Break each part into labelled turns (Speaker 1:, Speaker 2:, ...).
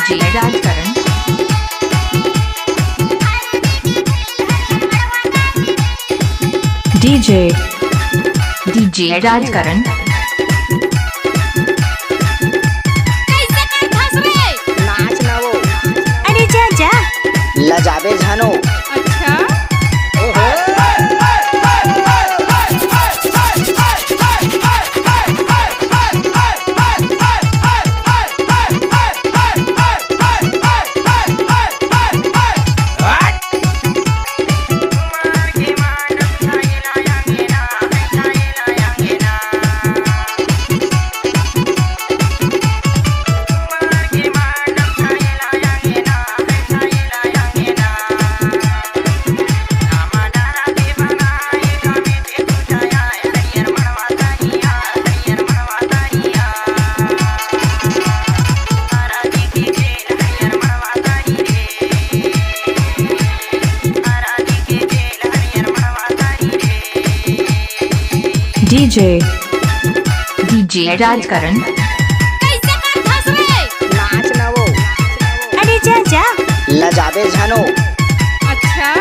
Speaker 1: DJ Rajkaran DJ DJ Rajkaran
Speaker 2: नाच ना वो
Speaker 3: अरे जा जा
Speaker 2: लजाबे जानो।
Speaker 3: अच्छा
Speaker 1: डीजे डीजे राजकरण
Speaker 2: नाच ना वो
Speaker 3: अरे जा जा
Speaker 2: लजाबे जानो।
Speaker 3: अच्छा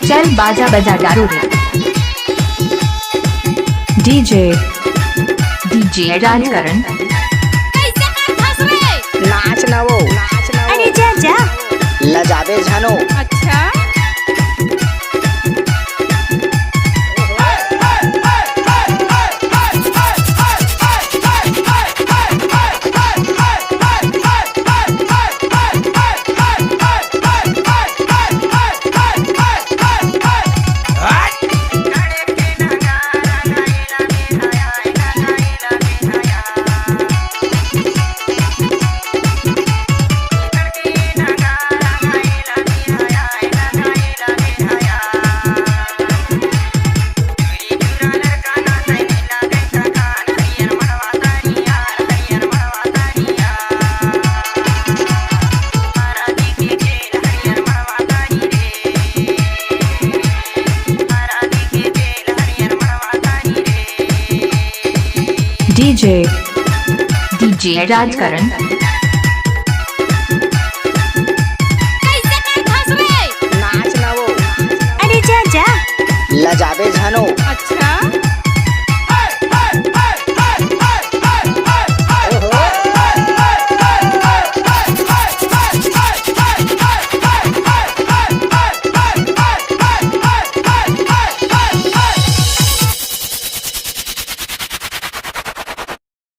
Speaker 1: चल बाजा बजा डारो रे डीजे डीजे राजकरण
Speaker 2: नाच ना वो
Speaker 3: अरे जा जा
Speaker 2: लजाबे जानो।
Speaker 3: अच्छा
Speaker 1: डीजे डीजे राजकरण